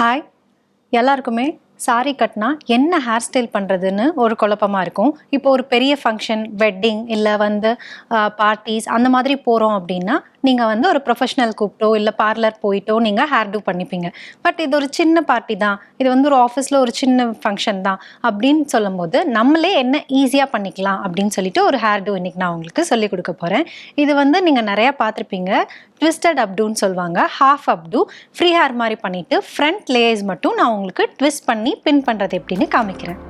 Hi, எல்லாருக்குமே sorry கட்டினா என்ன ஹேர் ஸ்டைல் பண்ணுறதுன்னு ஒரு குழப்பமாக இருக்கும். இப்போ ஒரு பெரிய ஃபங்க்ஷன், வெட்டிங் இல்லை பார்ட்டிஸ் அந்த மாதிரி போகிறோம் அப்படின்னா நீங்கள் ஒரு ப்ரொஃபஷ்னல் கூப்பிட்டோ இல்லை பார்லர் போயிட்டோ நீங்கள் ஹேர் டூ பண்ணிப்பீங்க. பட் இது ஒரு சின்ன பார்ட்டி தான், இது ஒரு ஆஃபீஸில் ஒரு சின்ன ஃபங்க்ஷன் தான் அப்படின்னு சொல்லும்போது நம்மளே என்ன ஈஸியாக பண்ணிக்கலாம் அப்படின்னு சொல்லிட்டு ஒரு ஹேர் டூ இன்றைக்கி நான் உங்களுக்கு சொல்லிக் கொடுக்க போகிறேன். இது நீங்கள் நிறையா பார்த்துருப்பீங்க. ட்விஸ்டட் அப்டூன்னு சொல்லுவாங்க. ஹாஃப் அப்டூ ஃப்ரீ ஹேர் மாதிரி பண்ணிவிட்டு ஃப்ரண்ட் லேயர்ஸ் மட்டும் நான் உங்களுக்கு ட்விஸ்ட் பண்ணி பின் பண்ணுறது எப்படின்னு காமிக்கிறேன்.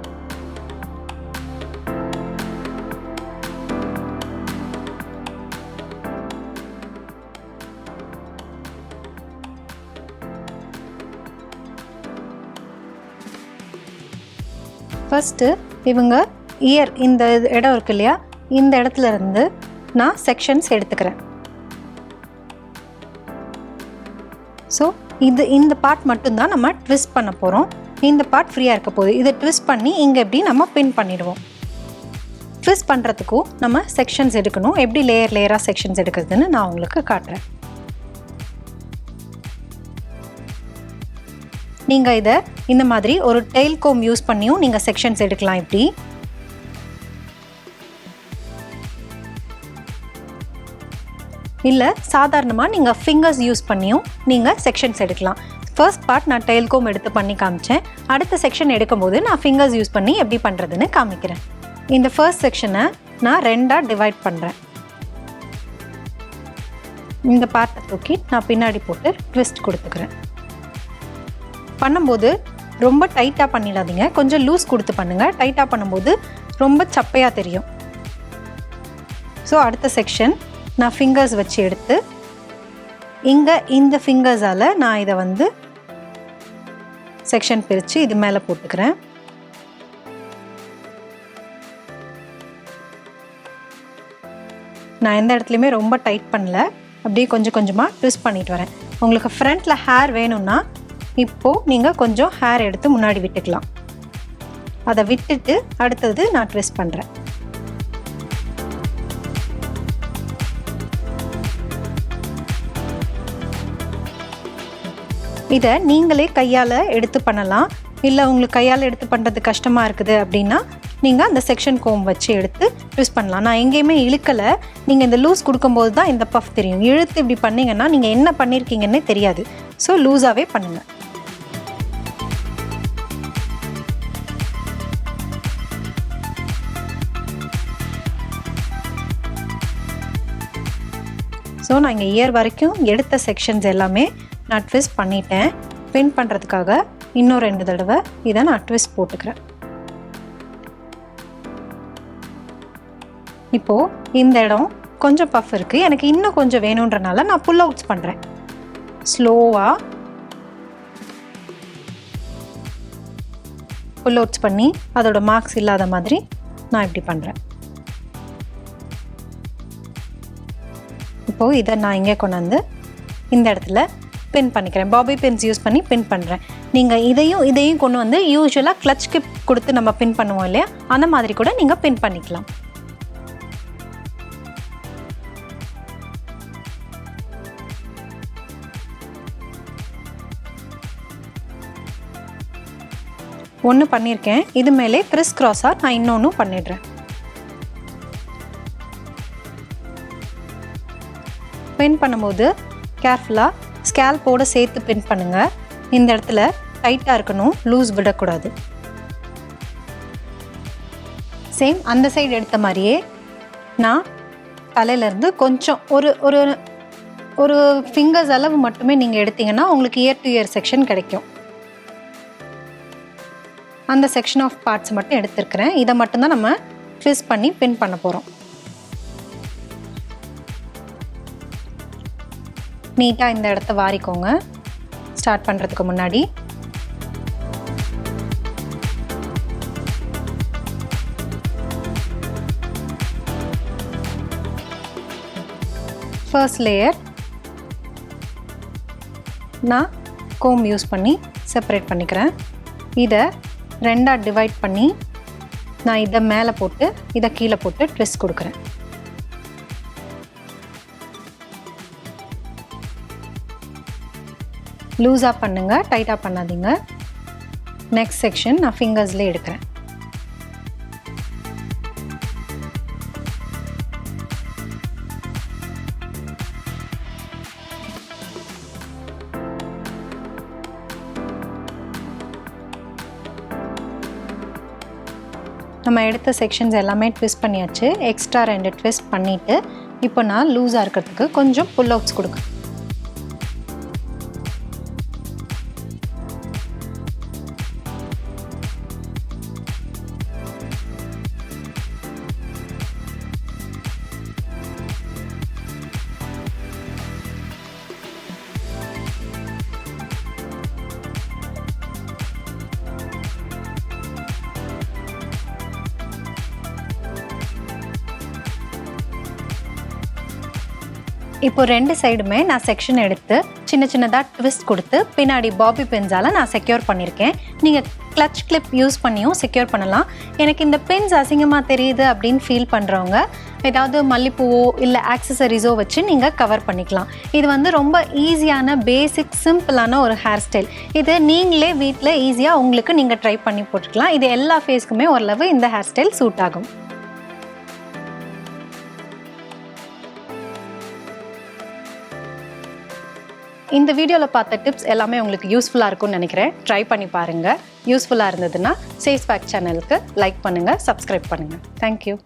ஃபர்ஸ்ட்டு இவங்க இயர் இந்த இடம் இருக்கு இல்லையா, இந்த இடத்துல இருந்து நான் செக்ஷன்ஸ் எடுத்துக்கிறேன். ஸோ இந்த பார்ட் மட்டும்தான் நம்ம ட்விஸ்ட் பண்ண போகிறோம். இந்த பார்ட் ஃப்ரீயாக இருக்க போகுது. இதை ட்விஸ்ட் பண்ணி இங்கே எப்படி நம்ம பின் பண்ணிடுவோம். ட்விஸ்ட் பண்ணுறதுக்கும் நம்ம செக்ஷன்ஸ் எடுக்கணும். எப்படி லேயராக செக்ஷன்ஸ் எடுக்கிறதுன்னு நான் உங்களுக்கு காட்டுறேன். நீங்கள் இதை இந்த மாதிரி ஒரு டெயில் கோம் யூஸ் பண்ணியும் நீங்கள் செக்ஷன்ஸ் எடுக்கலாம். இப்படி இல்லை சாதாரணமாக நீங்கள் ஃபிங்கர்ஸ் யூஸ் பண்ணியும் நீங்கள் செக்ஷன்ஸ் எடுக்கலாம். ஃபர்ஸ்ட் பார்ட் நான் டெயில் கோம் எடுத்து பண்ணி காமிச்சேன். அடுத்த செக்ஷன் எடுக்கும்போது நான் ஃபிங்கர்ஸ் யூஸ் பண்ணி எப்படி பண்ணுறதுன்னு காமிக்கிறேன். இந்த ஃபர்ஸ்ட் செக்ஷனை நான் ரெண்டாக டிவைட் பண்ணுறேன். இந்த பார்ட்டை தூக்கி நான் பின்னாடி போட்டு ட்விஸ்ட் கொடுத்துக்கிறேன். பண்ணும்போது ரொம்ப டைட்டாக பண்ணிடாதீங்க, கொஞ்சம் லூஸ் கொடுத்து பண்ணுங்கள். டைட்டாக பண்ணும்போது ரொம்ப சப்பையாக தெரியும். ஸோ அடுத்த செக்ஷன் நான் ஃபிங்கர்ஸ் வச்சு எடுத்து இங்கே இந்த ஃபிங்கர்ஸால் நான் இதை செக்ஷன் பிரித்து இது மேலே போட்டுக்கிறேன். நான் எந்த இடத்துலையுமே ரொம்ப டைட் பண்ணல, அப்படியே கொஞ்சம் கொஞ்சமாக ட்விஸ்ட் பண்ணிட்டு வரேன். உங்களுக்கு ஃப்ரண்ட்டில் ஹேர் வேணும்னா இப்போது நீங்கள் கொஞ்சம் ஹேர் எடுத்து முன்னாடி விட்டுக்கலாம். அதை விட்டுட்டு அடுத்தது நான் ட்விஸ்ட் பண்ணுறேன். இதை நீங்களே கையால் எடுத்து பண்ணலாம். இல்லை உங்களுக்கு கையால் எடுத்து பண்ணுறது கஷ்டமாக இருக்குது அப்படின்னா நீங்கள் அந்த செக்ஷன் கோம் வச்சு எடுத்து ட்விஸ்ட் பண்ணலாம். நான் எங்கேயுமே இழுக்கலை. நீங்கள் இந்த லூஸ் கொடுக்கும்போது தான் இந்த பஃப் தெரியும். இழுத்து இப்படி பண்ணிங்கன்னா நீங்கள் என்ன பண்ணியிருக்கீங்கன்னே தெரியாது. ஸோ லூஸாகவே பண்ணுங்கள். ஸோ நான் இங்கே இயர் வரைக்கும் எடுத்த செக்ஷன்ஸ் எல்லாமே நான் ட்விஸ்ட் பண்ணிட்டேன். பின் பண்ணுறதுக்காக இன்னும் 2 தடவை இதை நான் ட்விஸ்ட் போட்டுக்கிறேன். இப்போது இந்த இடம் கொஞ்சம் பஃப் இருக்குது, எனக்கு இன்னும் கொஞ்சம் வேணுன்றனால நான் புல் அவுட்ஸ் பண்ணுறேன். ஸ்லோவாக புல் அவுட்ஸ் பண்ணி அதோட மார்க்ஸ் இல்லாத மாதிரி நான் இப்படி பண்ணுறேன். இப்போது இதை நான் இங்கே கொண்டாந்து இந்த இடத்துல பின் பண்ணிக்கிறேன். பாபி பின்ஸ் யூஸ் பண்ணி பின் பண்ணுறேன். நீங்கள் இதையும் கொண்டு வந்து யூஸ்வலாக கிளச் கிப் கொடுத்து நம்ம பின் பண்ணுவோம் இல்லையா, அந்த மாதிரி கூட நீங்கள் பின் பண்ணிக்கலாம். ஒன்று பண்ணியிருக்கேன். இது மேலே கிறிஸ் கிராஸாக நான் இன்னொன்று பண்ணிடுறேன். பின் பண்ணும்போது கேர்ஃபுல்லாக ஸ்கேல்போடு சேர்த்து பின் பண்ணுங்கள். இந்த இடத்துல டைட்டாக இருக்கணும், லூஸ் விடக்கூடாது. சேம் அந்த சைடு எடுத்த மாதிரியே நான் தலையிலேருந்து கொஞ்சம் ஒரு ஒரு ஒரு ஃபிங்கர்ஸ் அளவு மட்டுமே நீங்கள் எடுத்தீங்கன்னா உங்களுக்கு இயர் டு இயர் செக்ஷன் கிடைக்கும். அந்த செக்ஷன் ஆஃப் பார்ட்ஸ் மட்டும் எடுத்துருக்கிறேன். இதை மட்டும்தான் நம்ம ட்விஸ்ட் பண்ணி பின் பண்ண போகிறோம். நீட்டாக இந்த இடத்த வாரிக்கோங்க ஸ்டார்ட் பண்ணுறதுக்கு முன்னாடி. ஃபர்ஸ்ட் லேயர் நான் கோம் யூஸ் பண்ணி செப்பரேட் பண்ணிக்கிறேன். இதை ரெண்டாக டிவைட் பண்ணி நான் இதை மேலே போட்டு இதை கீழே போட்டு ட்விஸ்ட் கொடுக்குறேன். லூஸாக பண்ணுங்கள், டைட்டாக பண்ணாதீங்க. நெக்ஸ்ட் செக்ஷன் நான் ஃபிங்கர்ஸ்லேயே எடுக்கிறேன். நம்ம எடுத்த செக்ஷன்ஸ் எல்லாமே ட்விஸ்ட் பண்ணியாச்சு. எக்ஸ்ட்ரா 2 ட்விஸ்ட் பண்ணிவிட்டு இப்போ நான் லூஸாக இருக்கிறதுக்கு கொஞ்சம் புல் அவுட்ஸ் கொடுக்குறேன். இப்போ 2 சைடுமே நான் செக்ஷன் எடுத்து சின்ன சின்னதாக ட்விஸ்ட் கொடுத்து பின்னாடி பாபி பின்ஸால் நான் செக்யூர் பண்ணியிருக்கேன். நீங்கள் கிளச் கிளிப் யூஸ் பண்ணியும் செக்யூர் பண்ணலாம். எனக்கு இந்த பின்ஸ் அசிங்கமாக தெரியுது அப்படின்னு ஃபீல் பண்ணுறவங்க ஏதாவது மல்லிப்பூவோ இல்லை ஆக்சசரிஸோ வச்சு நீங்கள் கவர் பண்ணிக்கலாம். இது வந்து ரொம்ப ஈஸியான பேசிக் சிம்பிளான ஒரு ஹேர் ஸ்டைல். இது நீங்களே வீட்டில் ஈஸியாக உங்களுக்கு நீங்கள் ட்ரை பண்ணி போட்டுக்கலாம். இது எல்லா ஃபேஸ்க்குமே ஓரளவு இந்த ஹேர் ஸ்டைல் சூட் ஆகும். இந்த வீடியோவில் பார்த்த டிப்ஸ் எல்லாமே உங்களுக்கு யூஸ்ஃபுல்லாக இருக்கும்னு நினைக்கிறேன். ட்ரை பண்ணி பாருங்கள். யூஸ்ஃபுல்லாக இருந்ததுன்னா சேஸ் பேக் சேனலுக்கு லைக் பண்ணுங்கள், சப்ஸ்கிரைப் பண்ணுங்கள். தேங்க்யூ.